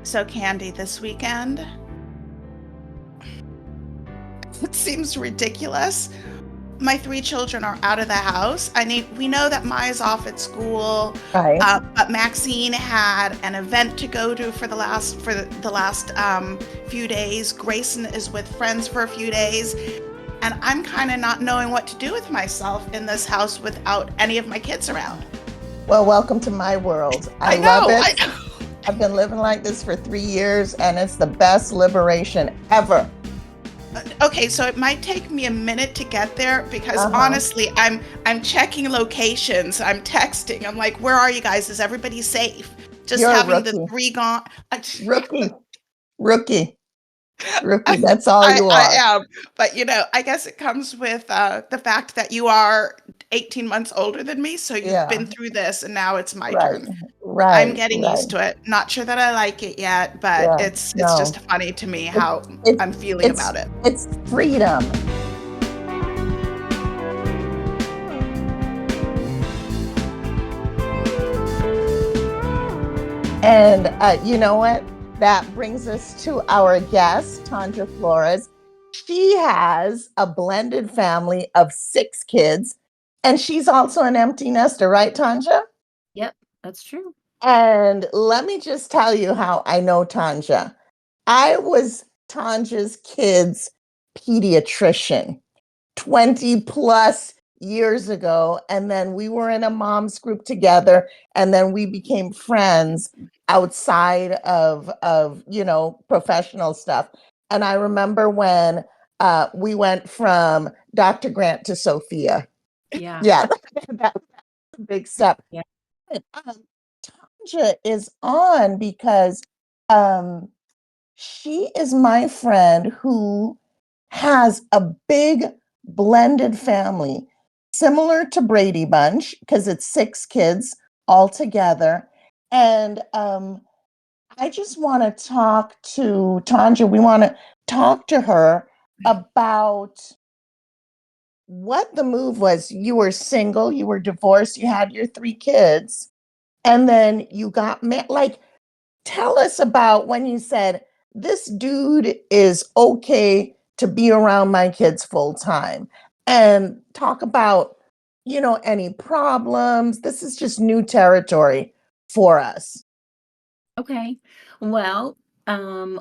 So, Candy, this weekend, it seems ridiculous. My three children are out of the house. We know that Maya's off at school, Right. but Maxine had an event to go to for the last few days. Grayson is with friends for a few days, and I'm kind of not knowing what to do with myself in this house without any of my kids around. Well, welcome to my world. I I love know, I it. know. I've been living like this for 3 years, and it's the best liberation ever. Okay, so it might take me a minute to get there because Uh-huh. honestly, I'm checking locations, I'm texting, I'm like, where are you guys? Is everybody safe? Just You're a having the rookie. three gone. Rookie. Rookie. Rookie. That's all you I are. am, but I guess it comes with the fact that you are 18 months older than me, so you've Yeah. been through this, and now it's my Right. turn. I'm Right. getting Right. used to it. Not sure that I like it yet, but Yeah. it's just No. funny to me It, how it I'm feeling it's about it. it's freedom. And you know what? That brings us to our guest, Tonja Flores. She has a blended family of 6 kids, and she's also an empty nester, right, Tonja? Yep, that's true. And let me just tell you how I know Tonja. I was Tonja's kids' pediatrician 20 plus years ago. And then we were in a mom's group together. And then we became friends outside of professional stuff. And I remember when we went from Dr. Grant to Sophia. Yeah, Yeah, that was a big step. yeah. But, Tanja is on because um, she is my friend who has a big blended family, similar to Brady Bunch, because it's 6 kids all together. And I just want to talk to Tanja. We want to talk to her about what the move was. You were single, you were divorced, you had your 3 kids, and then you got married. Like, tell us about when you said, this dude is okay to be around my kids full time, and talk about, any problems. This is just new territory for us. Okay. Well, um,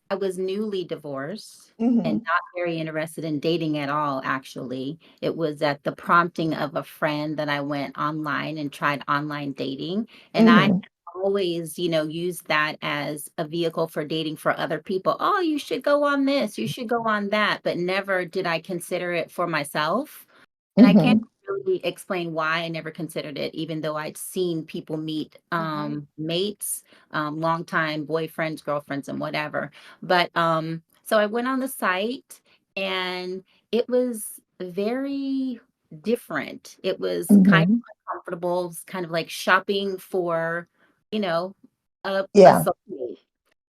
I was newly divorced and Mm-hmm. not very interested in dating at all, actually. It was at the prompting of a friend that I went online and tried online dating. And I Mm-hmm. always, used that as a vehicle for dating for other people. Oh, you should go on this, you should go on that. But never did I consider it for myself. And I can't Mm-hmm. really explain why I never considered it, even though I'd seen people meet mates, longtime boyfriends, girlfriends, and whatever. But so I went on the site and it was very different. It was kind Mm-hmm. of uncomfortable, it's kind of like shopping for, you know, a Yeah. soulmate.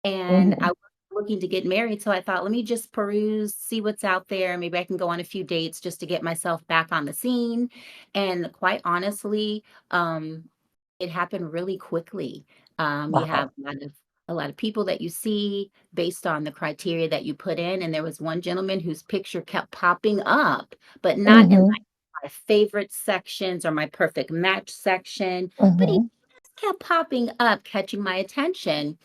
And Mm-hmm. I was looking to get married, so I thought, let me just peruse, see what's out there. Maybe I can go on a few dates just to get myself back on the scene. And quite honestly, it happened really quickly. You have Wow. a lot of people that you see based on the criteria that you put in, and there was one gentleman whose picture kept popping up, but not in Mm-hmm. like my favorite sections or my perfect match section, but he Mm-hmm. just kept popping up, catching my attention.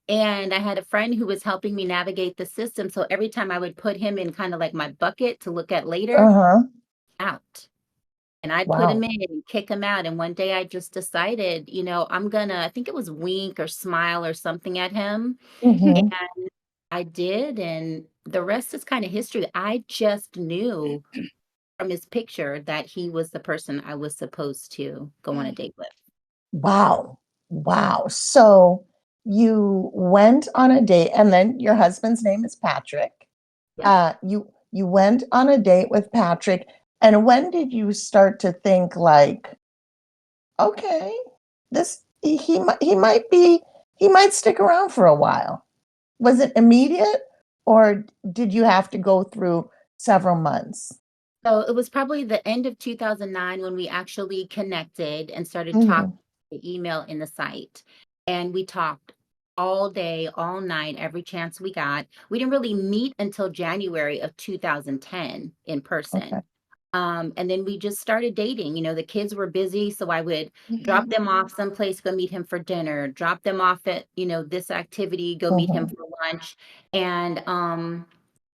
And I had a friend who was helping me navigate the system. So every time I would put him in kind of like my bucket to look at later, Uh-huh. out. And I'd put him Wow. in and kick him out. And one day I just decided, I think it was wink or smile or something at him. And Mm-hmm. I did. And the rest is kind of history. I just knew from his picture that he was the person I was supposed to go on a date with. Wow. Wow. So you went on a date, and then your husband's name is Patrick. Yep. You went on a date with Patrick, and when did you start to think like, okay, this he might stick around for a while? Was it immediate, or did you have to go through several months? So it was probably the end of 2009 when we actually connected and started talking Mhm. the email in the site. And we talked all day, all night, every chance we got. We didn't really meet until January of 2010 in Okay. person. And then we just started dating. You know, the kids were busy, so I would drop Mhm. them off someplace, go meet him for dinner, drop them off at, this activity, go meet him Mhm. for lunch. And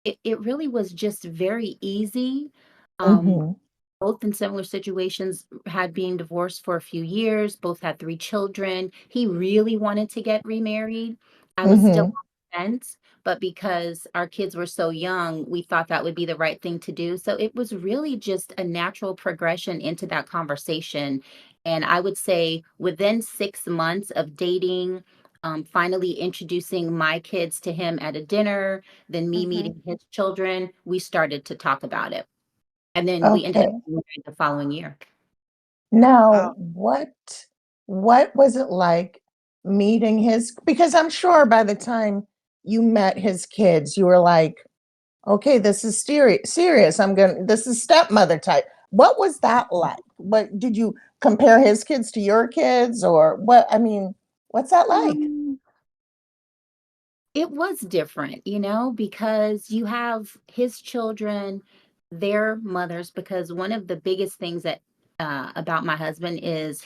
it really was just very easy. Um, Mhm. both in similar situations, had been divorced for a few years, both had 3 children. He really wanted to get remarried. I was still Mhm. on the fence, but because our kids were so young, we thought that would be the right thing to do. So it was really just a natural progression into that conversation. And I would say within 6 months of dating, finally introducing my kids to him at a dinner, then me Mhm. meeting his children, we started to talk about it. And then we ended up Okay. getting married the following year. Now, Wow. what was it like meeting his, because I'm sure by the time you met his kids, you were like, okay, this is serious. This is stepmother type. What was that like? What did you compare his kids to your kids or what? I mean, what's that like? Um, It was different, because you have his children, their mothers, because one of the biggest things that about my husband is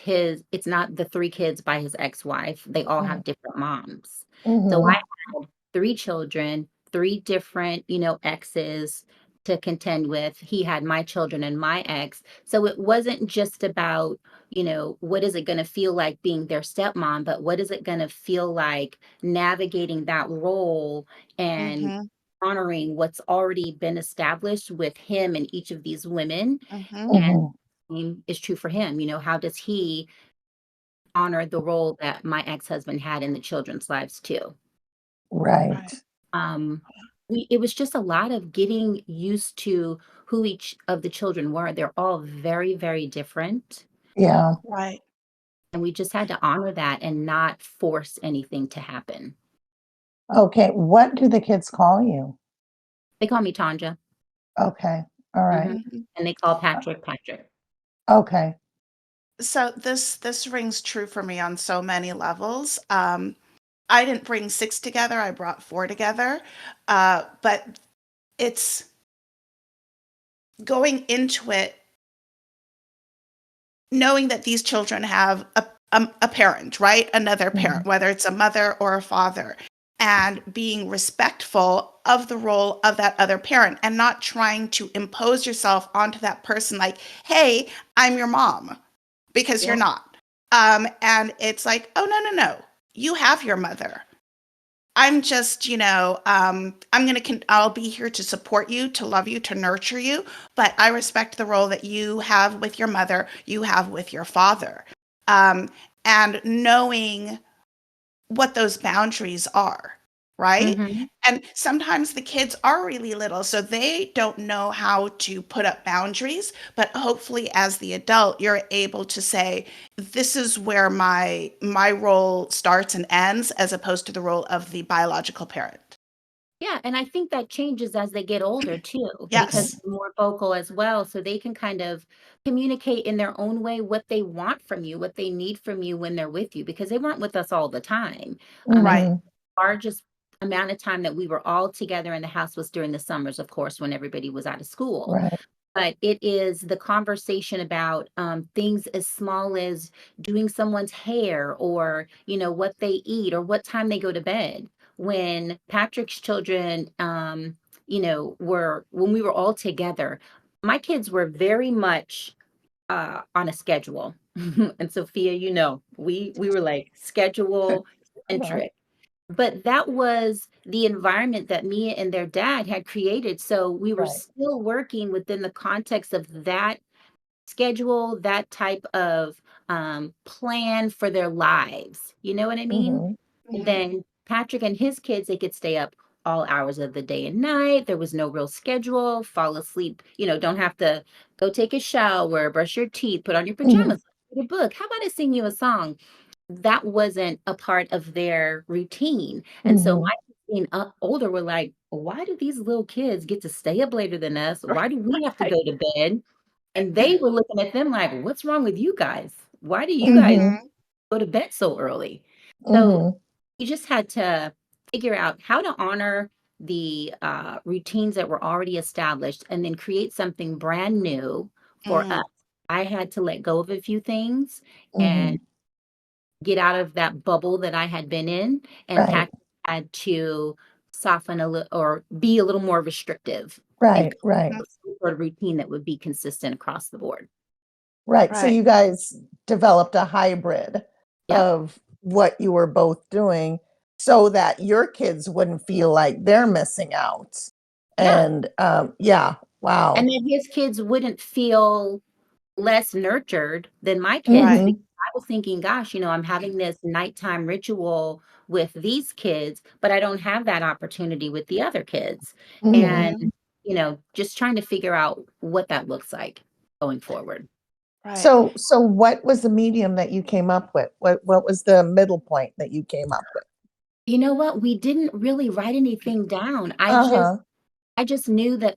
it's not the 3 kids by his ex-wife. They all have different moms. So I Mm-hmm. had 3 children, 3 different, exes to contend with. He had my children and my ex. So it wasn't just about, what is it going to feel like being their stepmom, but what is it going to feel like navigating that role and Mhm. honoring what's already been established with him and each of these women, Mhm. and Mm-hmm. same is true for him. How does he honor the role that my ex-husband had in the children's lives too? Right. Right. Um, it was just a lot of getting used to who each of the children were. They're all very, very different, Yeah. Right. and we just had to honor that and not force anything to happen. Okay. What do the kids call you? They call me Tonja. Okay. All right. Mhm. Mhm. And they call Uh, Patrick, Patrick. Okay. So this rings true for me on so many levels. I didn't bring 6 together, I brought 4 together. But it's going into it knowing that these children have a parent, right? Another Mhm. parent, whether it's a mother or a father, and being respectful of the role of that other parent and not trying to impose yourself onto that person like, hey, I'm your mom, because you're Yeah. not. And it's like, oh, no, no, no. You have your mother. I'm just, I'll be here to support you, to love you, to nurture you. But I respect the role that you have with your mother, you have with your father. Um, and knowing what those boundaries are, right? Mhm. And sometimes the kids are really little, so they don't know how to put up boundaries. But hopefully, as the adult, you're able to say, "This is where my role starts and ends," as opposed to the role of the biological parent. Yeah, and I think that changes as they get older too, because Yes, they're more vocal as well, so they can kind of communicate in their own way what they want from you, what they need from you when they're with you, because they weren't with us all the time. I think right. Mhm. the largest amount of time that we were all together in the house was during the summers, of course, when everybody was out of school. Right. But it is the conversation about things as small as doing someone's hair, or what they eat, or what time they go to bed. When Patrick's children, were when we were all together, my kids were very much on a schedule. And Sophia, we were like schedule Right. centric, but that was the environment that Mia and their dad had created. So we were Right. still working within the context of that schedule, that type of plan for their lives. You know what I mean? Mhm. And Mhm. then Patrick and his kids, they could stay up all hours of the day and night. There was no real schedule, fall asleep, don't have to go take a shower, brush your teeth, put on your Mhm. pajamas, read a book. How about I sing you a song? That wasn't a part of their routine. And so my Mhm. kids being older were like, why do these little kids get to stay up later than us? Why do we have to Right. go to bed? And they were looking at them like, what's wrong with you guys? Why do you guys Mhm. Mhm. go to bed so early? So Mhm. we just had to figure out how to honor the routines that were already established and then create something brand new for us. Mm, I had to let go of a few things and Mhm. get out of that bubble that I had been in, and Right, Patrick had to soften a little or be a little more restrictive and right, right, mhm. some sort of routine that would be consistent across the board. right. So Right, you guys developed a hybrid Yep. of what you were both doing so that your kids wouldn't feel like they're missing out. Yeah. And yeah, And wow. then his kids wouldn't feel less nurtured than my kids right, because Mhm, I was thinking, gosh, I'm having this nighttime ritual with these kids, but I don't have that opportunity with the other kids. mhm. And, mhm, just trying to figure out what that looks like going forward. right. So what was the medium that you came up with? What was the middle point that you came up with? You know what? We didn't really write anything down. Uh-huh. I just knew that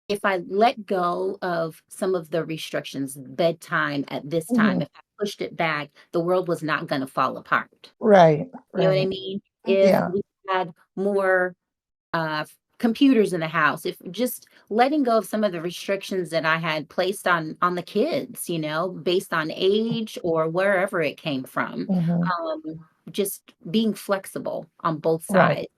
if I let go of some of the restrictions, bedtime at this time, Mhm. if I pushed it back, the world was not gonna fall apart. Right, You know what I right. mean? If Mhm, Yeah. we had more, computers in the house, if just letting go of some of the restrictions that I had placed on the kids, based on age or wherever it came from, Mhm. just being flexible on both Right. sides.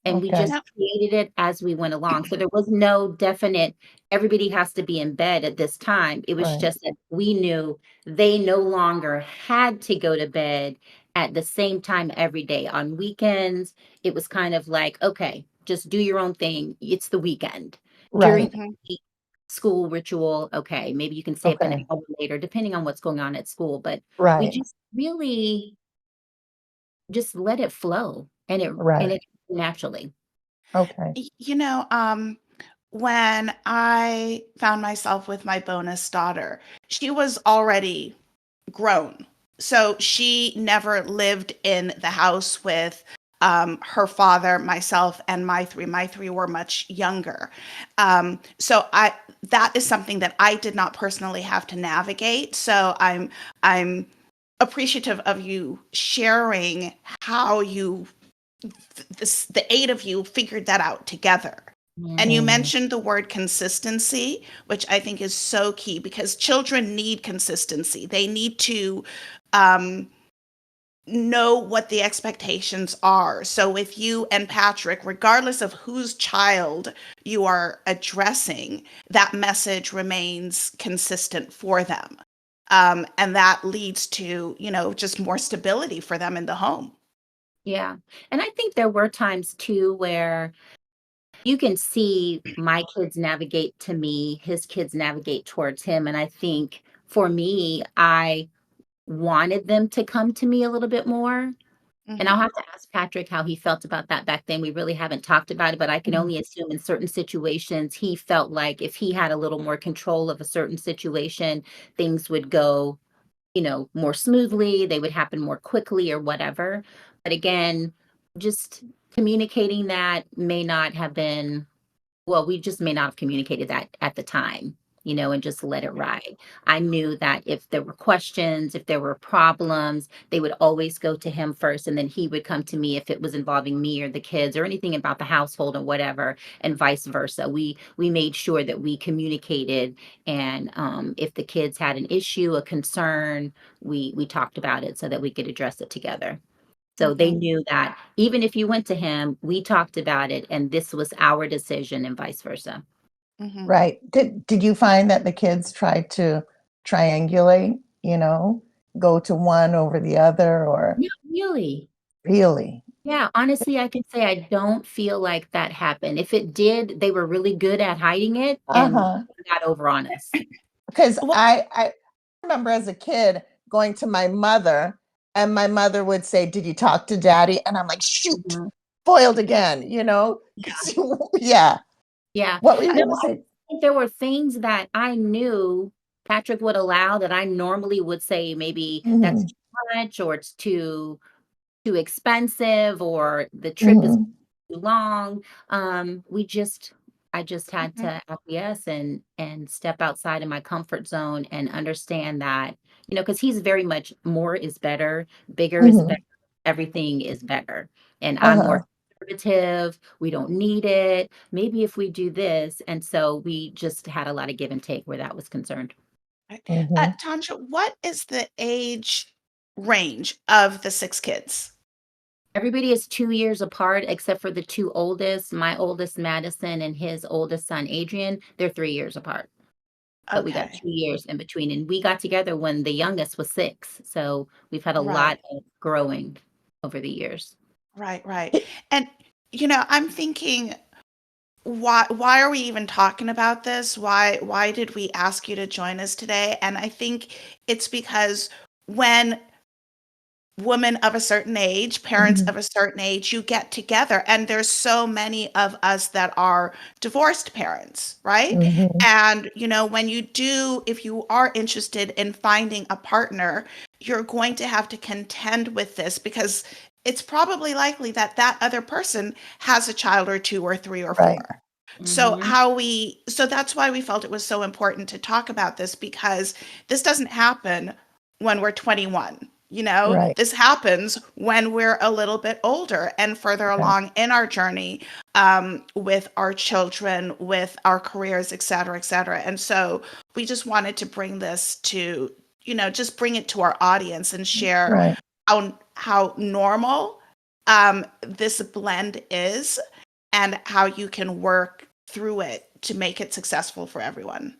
And we Okay. just yep, created it as we went along. So there was no definite, everybody has to be in bed at this time. It was Right. just that we knew they no longer had to go to bed at the same time every day. On weekends, it was kind of like, okay, just do your own thing. It's the weekend. During Right. the mhm, week, school ritual, okay, maybe you can stay up an Okay. hour later, depending on what's going on at school. But we Right. just really just let it flow and Right. it naturally. Okay. when I found myself with my bonus daughter, she was already grown. So she never lived in the house with her father, myself, and my three. My three were much younger. So I that is something that I did not personally have to navigate. So I'm appreciative of you sharing how you the eight of you figured that out together. And you Mhm. Mhm. mentioned the word consistency, which I think is so key because children need consistency. They need to um, know what the expectations are. So, with you and Patrick, regardless of whose child you are addressing, that message remains consistent for them. And that leads to, just more stability for them in the home. Yeah. And I think there were times too where you can see my kids navigate to me, his kids navigate towards him. And I think for me, I wanted them to come to me a little bit more. And I'll Hmm. have to ask Patrick how he felt about that back then. We really haven't talked about it, but I can Mhm. only assume in certain situations, he felt like if he had a little more control of a certain situation, things would go more smoothly, they would happen more quickly or whatever. But again, just communicating that may not have been, well, we just may not have communicated that at the time, and just let it ride. I knew that if there were questions, if there were problems, they would always go to him first, and then he would come to me if it was involving me or the kids or anything about the household or whatever, and vice versa. We made sure that we communicated, and if the kids had an issue, a concern, we talked about it so that we could address it together. So they Hmm. knew that even if you went to him, we talked about it and this was our decision and vice versa. Hmm. Right. Did you find that the kids tried to triangulate, go to one over the other or Not really. really? Yeah, honestly, I can say I don't feel like that happened. If it did, they were really good at hiding it and Uh-huh. got over on us. Because Well, I remember as a kid going to my mother, and my mother would say, "Did you talk to daddy?" And I'm like, "Shoot, Mhm. foiled again," because yeah. Yeah. What were you No, gonna I say? think there were things that I knew Patrick would allow that I normally would say maybe that's Mhm, too much or it's too expensive or the trip is mhm, too long. I just had mhm, to acquiesce and step outside of my comfort zone and understand that, because he's very much more is better, bigger is better. mhm, everything is better. And I'm Uh-huh. more conservative. We don't need it. Maybe if we do this. And so we just had a lot of give and take where that was concerned. Right. Mhm. Tanja, what is the age range of the 6 kids? Everybody is 2 years apart except for the two oldest. My oldest, Madison, and his oldest son, Adrian. They're 3 years apart. But we got Okay. 2 years in between. And we got together when the youngest was 6. So we've had a Right. lot of growing over the years. Right, right. And, I'm thinking, why are we even talking about this? Why did we ask you to join us today? And I think it's because when women of a certain age, parents Mhm. of a certain age, you get together, and there's so many of us that are divorced parents, right? Mhm. And when if you are interested in finding a partner, you're going to have to contend with this because it's probably likely that that other person has a child or two or three or Right. four. Mhm. So that's why we felt it was so important to talk about this, because this doesn't happen when we're 21. Right. This happens when we're a little bit older and further Yeah. along in our journey, with our children, with our careers, et cetera, et cetera. And so we just wanted to bring this to, just bring it to our audience and share Right. how normal this blend is, and how you can work through it to make it successful for everyone.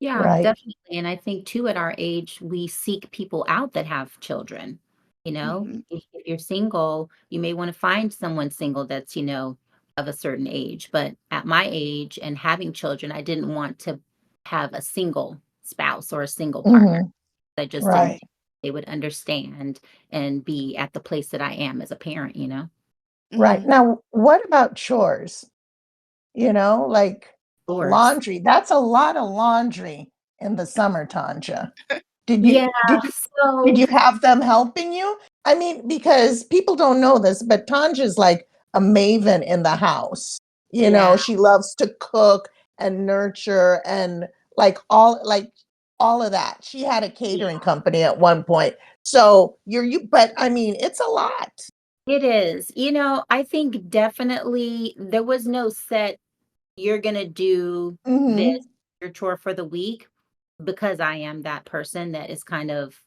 Yeah, Right. definitely. And I think too, at our age, we seek people out that have children. Hmm. If you're single, you may want to find someone single that's, of a certain age. But at my age and having children, I didn't want to have a single spouse or a single partner. Mhm. I just didn't Right. think they would understand and be at the place that I am as a parent. Right. Hmm. Now, what about chores? Like Chores. laundry. That's a lot of laundry in the summer, Tanja. Did you Yeah. did you did So, you have them helping you? I mean, because people don't know this, but Tanja's like a maven in the house. yeah. She loves to cook and nurture and like all of that. She had a catering company at one point. So but I mean, it's a lot. It is. I think definitely there was no set, you're going to do this, Mhm. your chore for the week, because I am that person that is kind of,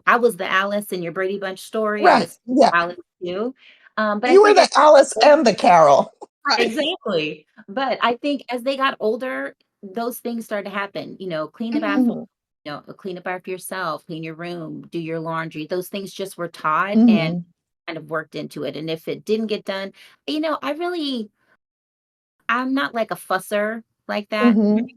I was the Alice in your Brady Bunch story. I'm Right. a Yeah. Alice too. But I You were think the Alice and the Carol. Right. exactly. But I think as they got older, those things started to happen, clean the bathroom, Mhm. clean up after yourself, clean your room, do your laundry. Those things just were taught and Mhm. kind of worked into it. And if it didn't get done, I'm not like a fusser like that. Mhm.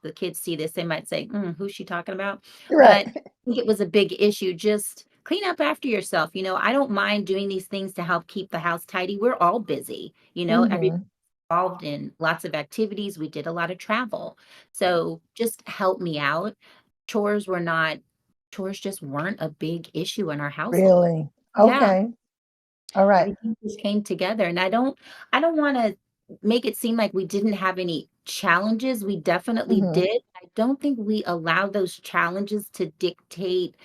The kids see this, they might say, who's she talking about? Right. But I think it was a big issue. Just clean up after yourself. I don't mind doing these things to help keep the house tidy. We're all busy, every Mhm. involved in lots of activities. We did a lot of travel. So just help me out. Chores were not, chores just weren't a big issue in our household. Really? Yeah. Okay. All right. Everything just came together, and I don't wanna make it seem like we didn't have any challenges, we definitely Mhm. did. I don't think we allowed those challenges to dictate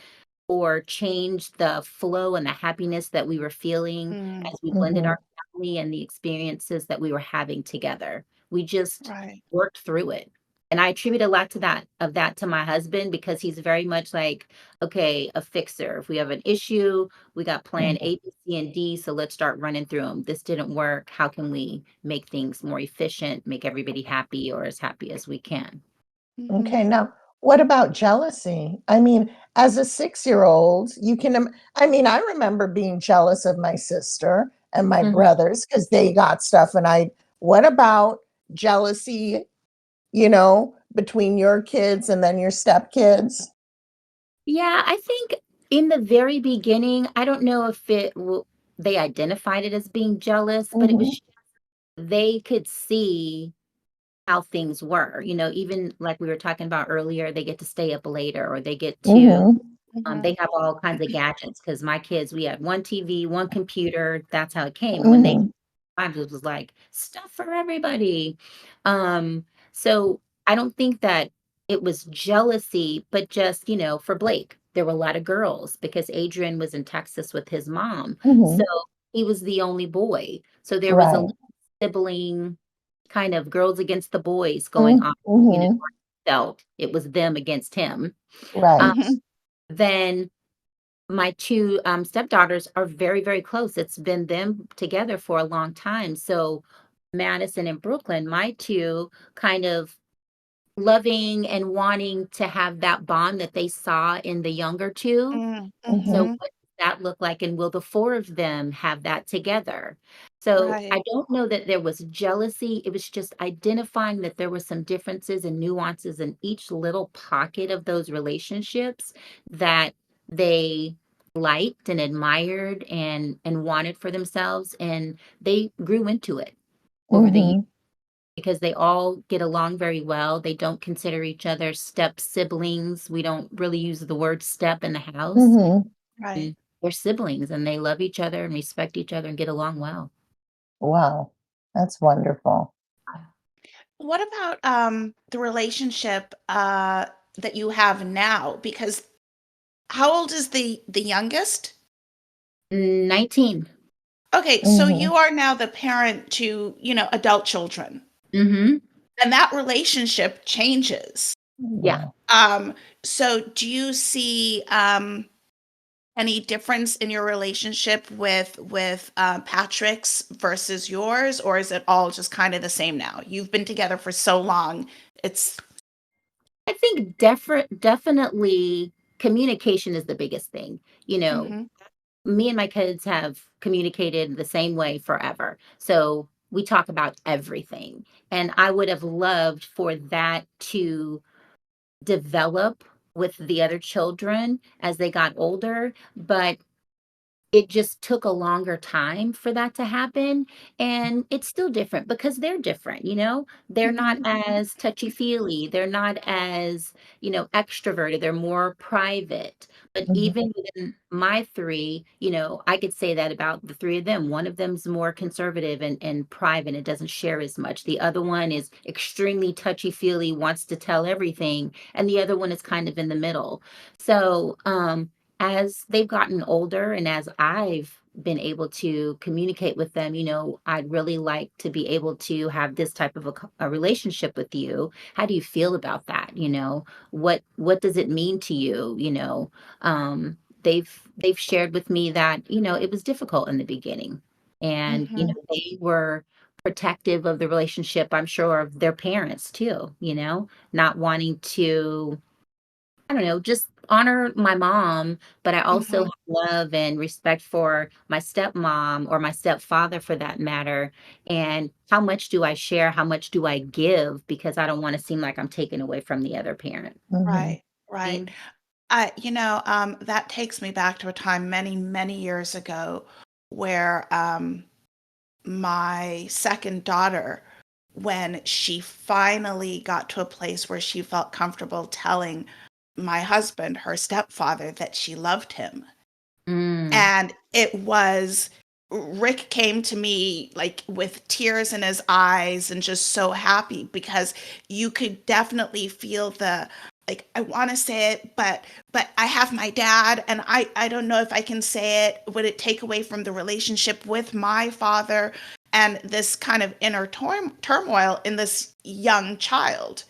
or change the flow and the happiness that we were feeling Mm, as we blended Mhm. our family and the experiences that we were having together. We just right. worked through it. And I attribute a lot to my husband because he's very much like, okay, a fixer. If we have an issue, we got plan Mhm. A, B, C, and D. So let's start running through them. This didn't work. How can we make things more efficient, make everybody happy or as happy as we can? Okay. Hmm. Now, what about jealousy? I mean, as a 6-year-old, I mean, I remember being jealous of my sister and my Mhm. brothers because they got stuff. What about jealousy, between your kids and then your stepkids? Yeah, I think in the very beginning, I don't know if they identified it as being jealous, but it Mhm. was they could see how things were. Even like we were talking about earlier, they get to stay up later or they get to Mhm. Hmm. they have all kinds of gadgets because my kids, we had one TV, one computer. That's how it came. When they Mhm. times it was like stuff for everybody. So I don't think that it was jealousy, but just, for Blake. there were a lot of girls because Adrian was in Texas with his mom. So Mhm. he was the only boy. So there was a Right. little sibling kind of girls against the boys going Mm, on, you know, mhm. or he felt it was them against him. Um, Right. Mhm. then my two stepdaughters are very, very close. It's been them together for a long time. So Madison and Brooklyn, my two kind of loving and wanting to have that bond that they saw in the younger two. Mm, Mhm. So mhm. what does that look like, and will the 4 of them have that together? So Right. I don't know that there was jealousy, it was just identifying that there were some differences and nuances in each little pocket of those relationships that they liked and admired and wanted for themselves, and they grew into it over the years Mhm. because they all get along very well. They don't consider each other step siblings. We don't really use the word step in the house. Mhm. Right. And they're siblings and they love each other and respect each other and get along well. Wow. That's wonderful. What about the relationship that you have now? Because how old is the youngest? 19. Okay, so Mhm. you are now the parent to, adult children. Mhm. And that relationship changes. Yeah. Yeah. Um, so do you see any difference in your relationship with Patrick's versus yours, or is it all just kind of the same now? You've been together for so long. It's I think definitely communication is the biggest thing. You know, hmm me and my kids have communicated the same way forever. So we talk about everything. And I would have loved for that to develop with the other children as they got older, but it just took a longer time for that to happen, and it's still different because they're different, you know? They're not hmm as touchy-feely, they're not as, extroverted, they're more private. But Mhm. even within my 3, I could say that about the 3 of them. One of them's more conservative and private and doesn't share as much. The other one is extremely touchy-feely, wants to tell everything, and the other one is kind of in the middle. So, as they've gotten older and as I've been able to communicate with them, I'd really like to be able to have this type of a relationship with you. How do you feel about that? What does it mean to you? They've shared with me that, it was difficult in the beginning. And, hmm they were protective of the relationship, I'm sure, of their parents too, not wanting to, I don't know, just honor my mom, but I also hmm have love and respect for my stepmom or my stepfather for that matter. And how much do I share? How much do I give? Because I don't want to seem like I'm taking away from the other parent. Mhm. Right, right. And That takes me back to a time many, many years ago where my second daughter, when she finally got to a place where she felt comfortable telling my husband, her stepfather, that she loved him. mm, And it was, Rick came to me like with tears in his eyes and just so happy because you could definitely feel the, like, I want to say it, but I have my dad and I don't know if I can say it. Would it take away from the relationship with my father and this kind of inner turmoil in this young child?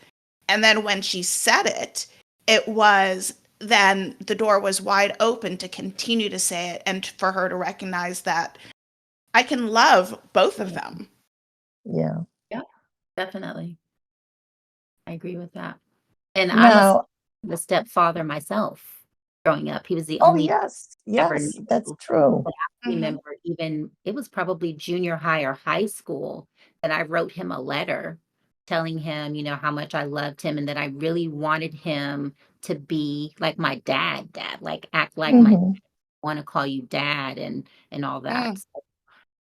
And then when she said it, it was, then the door was wide open to continue to say it and for her to recognize that I can love both of them. Yeah. yeah, definitely. I agree with that. And I'm Now, the stepfather myself growing up. He was the oh, only yes. ever Yes, that's knew. true. But I hmm remember even it was probably junior high or high school that I wrote him a letter telling him, how much I loved him and that I really wanted him to be like my dad, like act like my Mhm. want to call you dad and all that. Mm,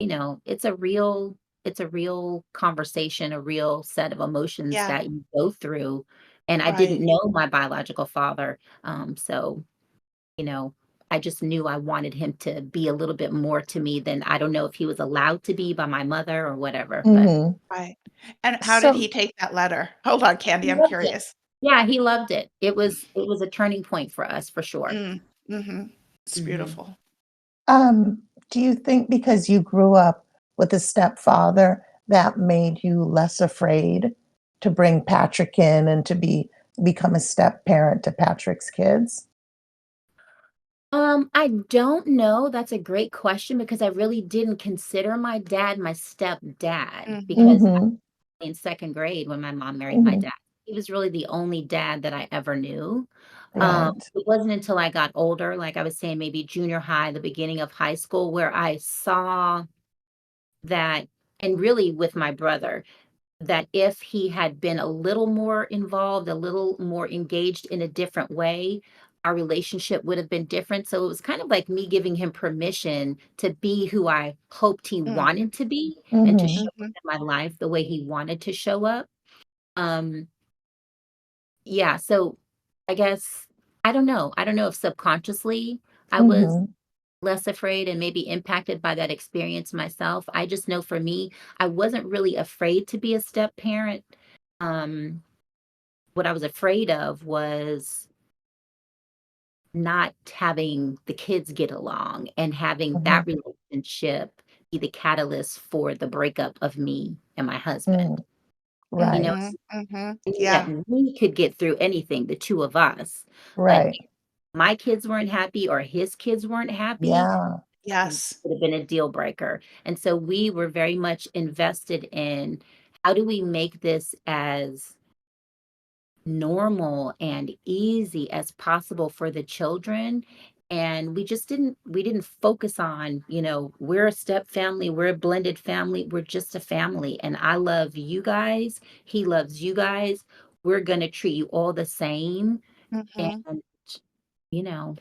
So, it's a real conversation, a real set of emotions yeah, that you go through. And I didn't right. know my biological father. So you know, I just knew I wanted him to be a little bit more to me than I don't know if he was allowed to be by my mother or whatever, but Mhm. Right. And how did So he take that letter? Hold on, he Candy, I'm loved it. curious. Yeah, he loved it. It was a turning point for us for sure. Mm, mhm. It's Mhm. beautiful. Um, do you think because you grew up with a stepfather that made you less afraid to bring Patrick in and to become a step parent to Patrick's kids? I don't know. That's a great question because I really didn't consider my dad my stepdad Mhm, because Mhm, in second grade when my mom married my mhm, dad. He was really the only dad that I ever knew. right. It wasn't until I got older, like I was saying, maybe junior high, the beginning of high school, where I saw that, and really with my brother, that if he had been a little more involved, a little more engaged in a different way, our relationship would have been different. So it was kind of like me giving him permission to be who I hoped he mm, wanted to be and to Mhm, show up mhm, in my life the way he wanted to show up. Um, yeah, so I guess I don't know. I don't know if subconsciously I was mhm, less afraid and maybe impacted by that experience myself. I just know for me, I wasn't really afraid to be a step parent. Um, what I was afraid of was not having the kids get along and having that mhm, relationship be the catalyst for the breakup of me and my husband. mm, You know, right, mhm, mhm. I knew Yeah, that we could get through anything, the 2 of us, but right. if my kids weren't happy or his kids weren't happy, Yeah, would yes. have been a deal breaker, and so we were very much invested in how do we make this as normal and easy as possible for the children, and we didn't focus on, we're a step family, we're a blended family, we're just a family, and I love you guys, he loves you guys, we're gonna treat you all the same, Mhm, and, you know,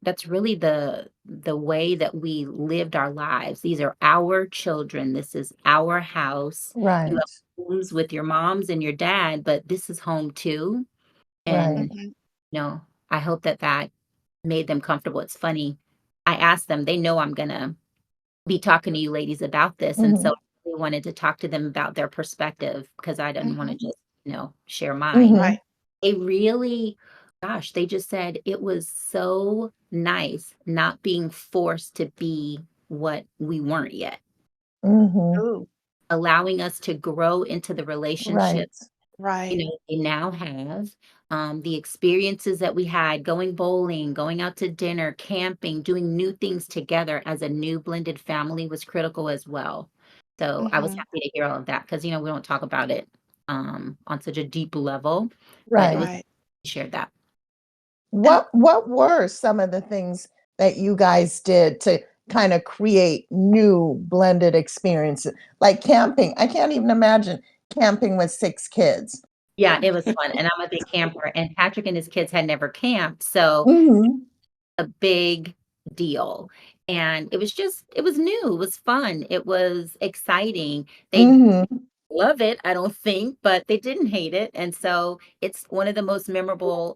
that's really the way that we lived our lives. These are our children, this is our house. You have right, homes with your moms and your dad, but this is home too, right. and, mhm, you know, I hope that that made them comfortable. It's funny, I asked them, they know I'm gonna be talking to you ladies about this, and so I Mhm, really wanted to talk to them about their perspective because I didn't wanna mhm. just, share mine. mhm, Right. They really, gosh, they just said it was so nice not being forced to be what we weren't yet, mhm, Ooh, allowing us to grow into the relationship, right. right. they now have, the experiences that we had going bowling, going out to dinner, camping, doing new things together as a new blended family was critical as well. So I was Mhm, happy to hear all of that because, we don't talk about it, on such a deep level, but it was Right. right. shared that. And What were some of the things that you guys did to kinda create new blended experiences? Like camping, I can't even imagine camping with 6 kids. Yeah, it was fun, and I'm a big camper, and Patrick and his kids had never camped, so Mhm, a big deal, and it was new, it was fun, it was exciting. They mhm, love it, I don't think, but they didn't hate it, and so it's one of the most memorable,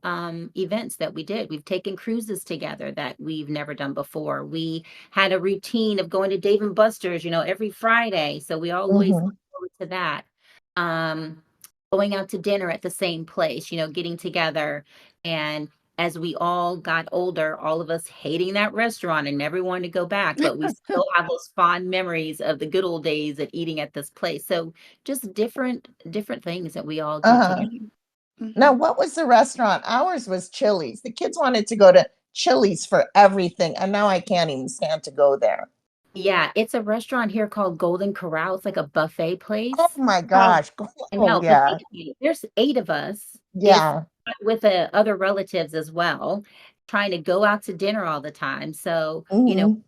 events that we did. We've taken cruises together that we've never done before. We had a routine of going to Dave& and Buster's, every Friday, so we always look mhm, forward to that. Um, Going out to dinner at the same place, getting together, and as we all got older, all of us hating that restaurant and never wanting to go back, but we still have those fond memories of the good old days at eating at this place. So just different things that we all did uh-huh. together. mhm, Now, mhm. what was the restaurant? Ours was Chili's. The kids wanted to go to Chili's for everything, and now I can't even stand to go there. Yeah, it's a restaurant here called Golden Corral. It's like a buffet Oh place. my Oh, gosh. I Oh, know, but yeah. think about it, there's 8 of us, if Yeah. with, other relatives as well, trying to go out to dinner all the time. So, Mhm,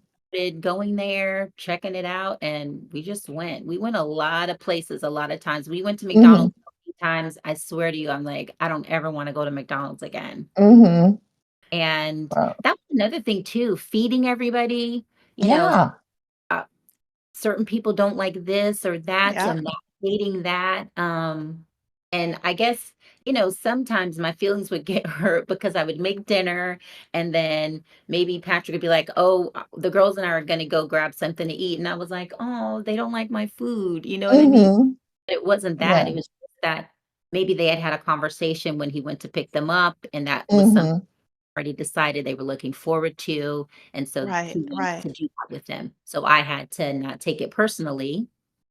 going there, checking it out, and we just went. We went a lot of places, a lot of times. We went to mhm, McDonald's so many times. I swear to you, I'm like, I don't ever want to go to McDonald's again. mhm. And Wow. that was another thing too, feeding everybody, you know, Yeah. uh, certain people don't like this or that, so yeah. not hating that, and I guess, sometimes my feelings would get hurt because I would make dinner, and then maybe Patrick would be like, "Oh, the girls and I are gonna go grab something to eat," and I was like, "Oh, they don't like my food," you know what I mean? Mhm. It wasn't that, Yeah. it was just that maybe they had had a conversation when he went to pick them up, and that was something Mhm. already decided they were looking forward to, and so Right, he wanted right, to do that with them. So I had to not take it personally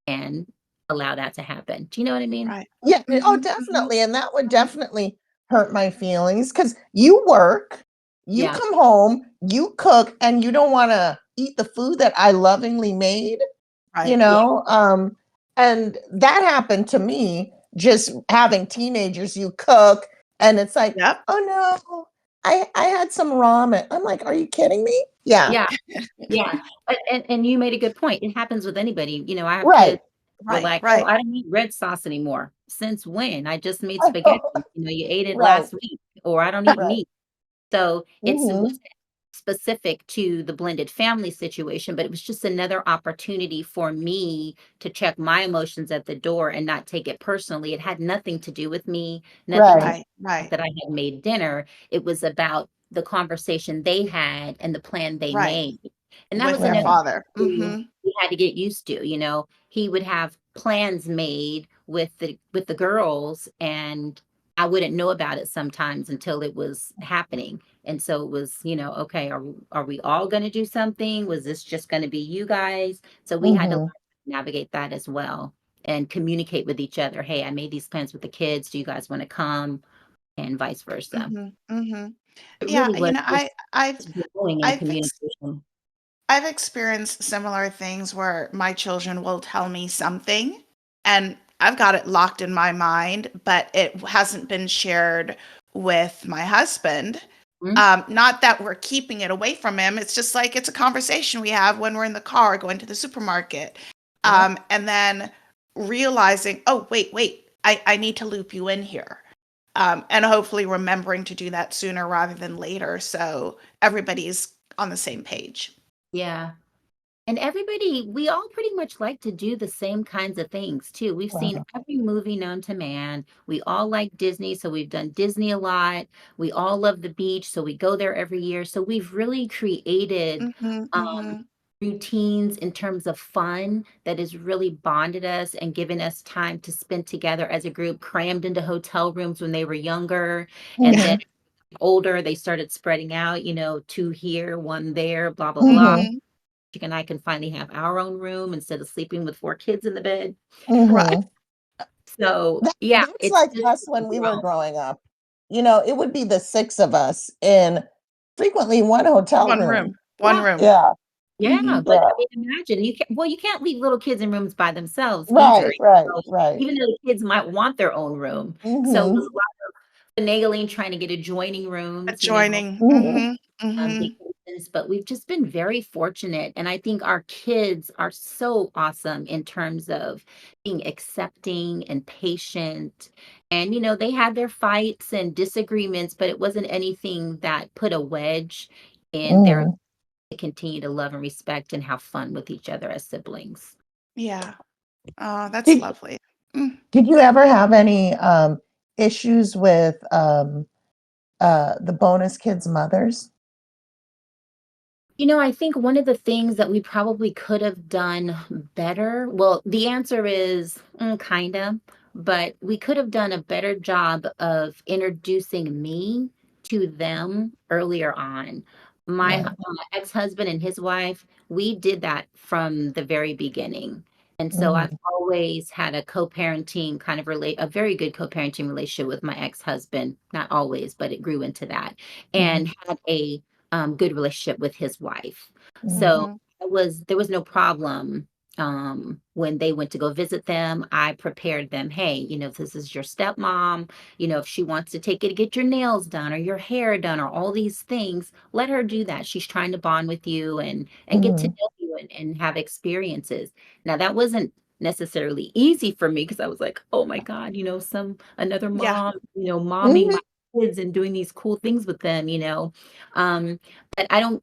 and allow that to happen. Do you know what I mean? right. Yeah, oh, Mhm, mhm, definitely, and that would mhm. definitely hurt my feelings because you work, you Yeah. come home, you cook, and you don't wanna eat the food that I lovingly made, you Right. Yeah. know? And that happened to me just having teenagers, you cook, and it's like, Yep. "Oh, no, I had some ramen." I'm like, "Are you kidding me?" Yeah, Yeah. Yeah. And you made a good point. It happens with anybody. I have right. kids who are Right, like, "Oh, right. I don't eat red sauce anymore." "Since when?" "I just made I spaghetti." know. You ate it Right, last week." Or, "I don't eat right. meat." So, it Mhm, wasn't specific to the blended family situation, but it was just another opportunity for me to check my emotions at the door and not take it personally. It had nothing to do with me, nothing to do right. Right, with the fact right, that I had made dinner. It was about the conversation they had and the plan they right. made. And that With was their another Right. thing father. too Mhm. we had to get used to. He would have plans made with the girls, and I wouldn't know about it sometimes until it was happening. And so it was, okay, are we all going to do something? Was this just going to be you guys? So we had to Mhm, navigate that as well and communicate with each other. Hey, I made these plans with the kids. Do you guys want to come? And vice versa. Mhm, mhm. It Yeah, really was just growing in I've ex communication. I've experienced similar things where my children will tell me something, and I've got it locked in my mind, but it hasn't been shared with my husband. Mhm. Not that we're keeping it away from him, it's just like it's a conversation we have when we're in the car going to the supermarket. Yep. And then realizing, "Oh, wait, I need to loop you in here." And hopefully remembering to do that sooner rather than later so everybody's on the same page. Yeah. And everybody, we all pretty much like to do the same kinds of things too. We've seen wow. every movie known to man. We all like Disney, so we've done Disney a lot. We all love the beach, so we go there every year. So we've really created Mhm, um, mhm, routines in terms of fun that has really bonded us and given us time to spend together as a group, crammed into hotel rooms when they were younger. And then Mhm, older, they started spreading out, two here, one there, blah, blah, blah. mhm, mhm. Chick and I can finally have our own room instead of sleeping with 4 kids in the bed. Right. mhm. So, That yeah, that's it's like just us when we were grown. growing up. It would be the 6 of us in frequently one hotel One room. room, one Yeah, room. Yeah, yeah, Mhm. but, yeah. I mean, imagine, you can't leave little kids in rooms by themselves either, Right, right, so right. even though the kids might want their own room. So, it was Mhm, a lot of finagling trying to get adjoining rooms, Adjoining. mhm, Mhm, mhm. vacations, but we've just been very fortunate. And I think our kids are so awesome in terms of being accepting and patient. And, they had their fights and disagreements, but it wasn't anything that put a wedge in their mhm. to continue to love and respect and have fun with each other as siblings. Yeah. Oh, that's Did lovely. Mm. did you ever have any, issues with, the bonus kids' mothers? I think one of the things that we probably could have done better, well, the answer is kind of, but we could have done a better job of introducing me to them earlier on. My Right. ex-husband and his wife, we did that from the very beginning. And so I've Mhm, always had a very good co-parenting relationship with my ex-husband. Not always, but it grew into that. mhm, And had a good relationship with his wife. mhm, So Mhm. there was no problem when they went to go visit them. I prepared them, hey, if this is your stepmom, if she wants to take it to get your nails done or your hair done or all these things, let her do that. She's trying to bond with you and get to mhm, know you and have experiences. Now that wasn't necessarily easy for me because I was like, oh my God, another Yeah. mom, momming mhm, my kids and doing these cool things with them. Um, but I don't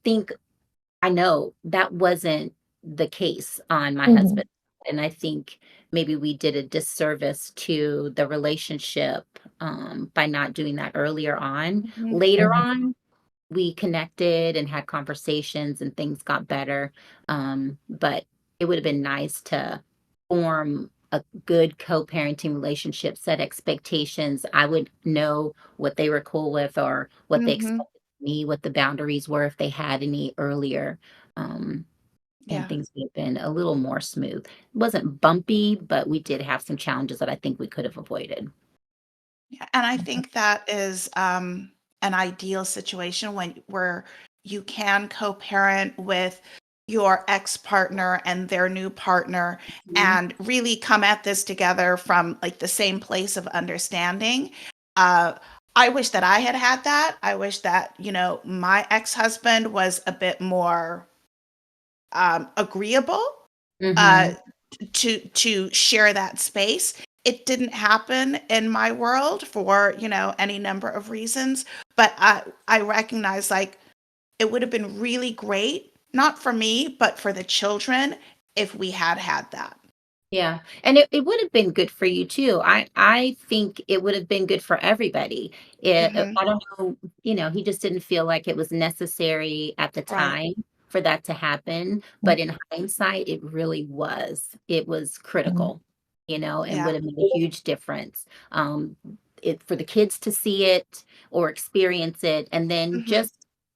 think I know that wasn't the case on my mhm, husband. And I think maybe we did a disservice to the relationship by not doing that earlier on. Mhm. Later mhm, on, we connected and had conversations and things got better. But it would have been nice to form a good co-parenting relationship, set expectations. I would know what they were cool with or what they Mm-hmm. expected of me, what the boundaries were if they had any earlier. Um, and Yeah. things would have been a little more smooth. It wasn't bumpy, but we did have some challenges that I think we could have avoided. Yeah, and I think that is an ideal situation when where you can co-parent with your ex-partner and their new partner Mhm. and really come at this together from like the same place of understanding. Uh, I wish that I had had that. I wish that, my ex-husband was a bit more agreeable uh, Mhm. to share that space. It didn't happen in my world for any number of reasons, but I recognize like it would have been really great, not for me, but for the children if we had had that. Yeah, and it would have been good for you too. I think it would have been good for everybody. Hmm. I don't know, he just didn't feel like it was necessary at the Right. time for that to happen, but in hindsight, it really was. It was Mhm. critical, and Yeah. would have made a huge difference. It for the kids to see it or experience it, and then Hmm. just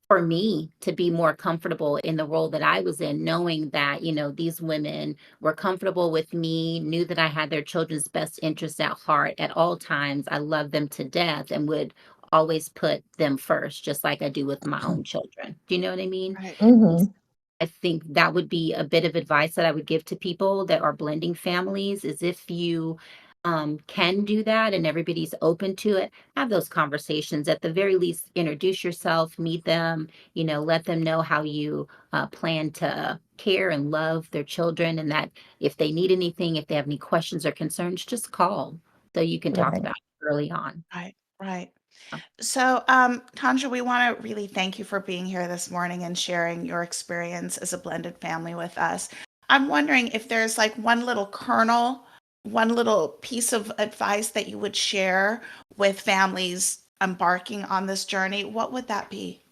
for me to be more comfortable in the role that I was in, knowing that, these women were comfortable with me, knew that I had their children's best interests at heart at all times. I loved them to death and would always put them first, just like I do with my own children. Do you know what I mean? Right. And Mhm. I think that would be a bit of advice that I would give to people that are blending families is if you can do that and everybody's open to it, have those conversations. At the very least, introduce yourself, meet them, let them know how you plan to care and love their children, and that if they need anything, if they have any questions or concerns, just call so you can talk Right. about it early on. Right. Right. So, Tanja, we want to really thank you for being here this morning and sharing your experience as a blended family with us. I'm wondering if there's like one little kernel, one little piece of advice that you would share with families embarking on this journey. What would that be?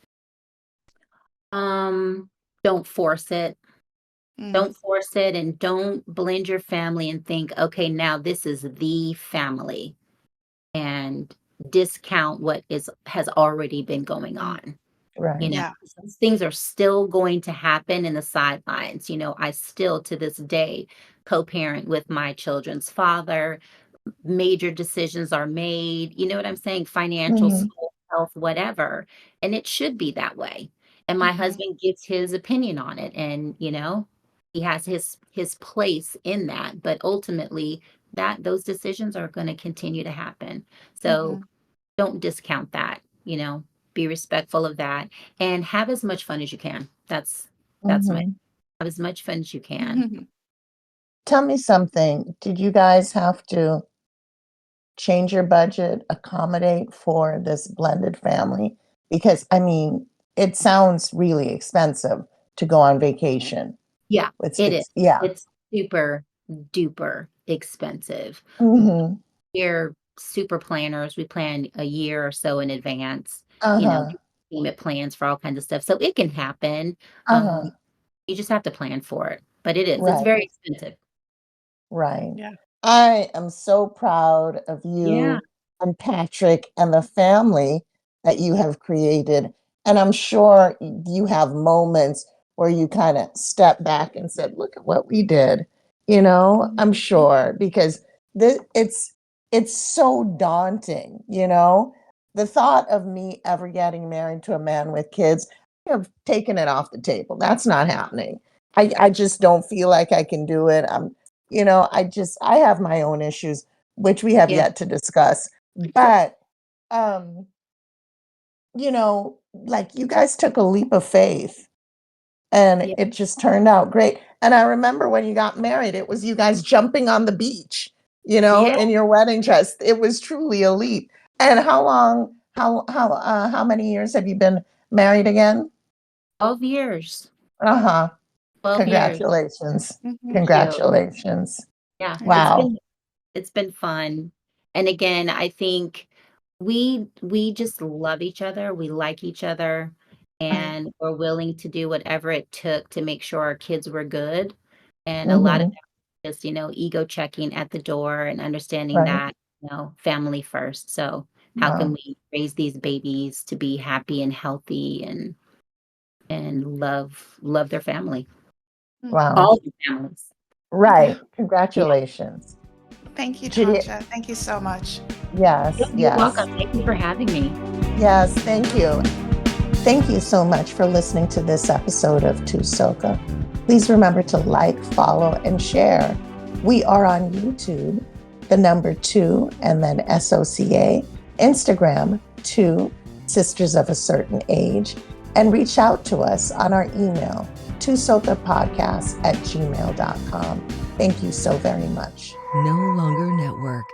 Um, don't force it. Mm, Don't force it and don't blend your family and think, okay, now this is the family and discount what is has already been going mm, on. You Right. know, yeah. these things are still going to happen in the sidelines. I still to this day co-parent with my children's father. Major decisions are made, you know what I'm saying? Financial, Mhm. school, health, whatever, and it should be that way. And my Hmm. husband gives his opinion on it and, he has his place in that, but ultimately that those decisions are going to continue to happen. So Hmm. don't discount that, be respectful of that and have as much fun as you can. That's my Mhm. have as much fun as you can. Hmm. Tell me something. Did you guys have to change your budget, accommodate for this blended family? Because, I mean, it sounds really expensive to go on vacation Yeah, with it is. 6. Yeah. It's super duper expensive. Mhm. We're super planners. We plan a year or so in advance, Uh-huh. payment plans for all kinds of stuff. So it can happen. Uh-huh. You just have to plan for it. But it is. It's Right. very expensive. Right. Yeah. I am so proud of Yeah. you and Patrick and the family that you have created. And I'm sure you have moments where you kind of step back and said, "Look at what we did." I'm Mhm. sure because it's so daunting, The thought of me ever getting married to a man with kids, I have taken it off the table. That's not happening. I just don't feel like I can do it. I have my own issues, which we have Yeah. yet to discuss. But, like you guys took a leap of faith and Yeah. it just turned out great. And I remember when you got married, it was you guys jumping on the beach, Yeah. in your wedding dress. It was truly a leap. And how many years have you been married again? 12 years. Uh-huh. 12 years. Congratulations. Mhm. Thank you. Congratulations. Yeah. Yeah. Wow. It's been fun. And again, I think we just love each other. We like each other Right. and we're willing to do whatever it took to make sure our kids were good. And a lot of Mhm. just, ego checking at the door and understanding Right. that, family first. So how can Wow. we raise these babies to be happy and healthy and love their family, Wow. all the families. Right. Yeah. Congratulations. Thank you, Judy, Tonja. Thank you so much. yes, You're welcome. yes, Thank you for having me. yes. Thank you. Thank you so much for listening to this episode of SOCA. Please remember to like, follow, and share. We are on YouTube, the number 2, and then SOCA, Instagram, 2 Sisters of a Certain Age, and reach out to us on our email, twosocapodcast@gmail.com. Thank you so very much. No Longer Network.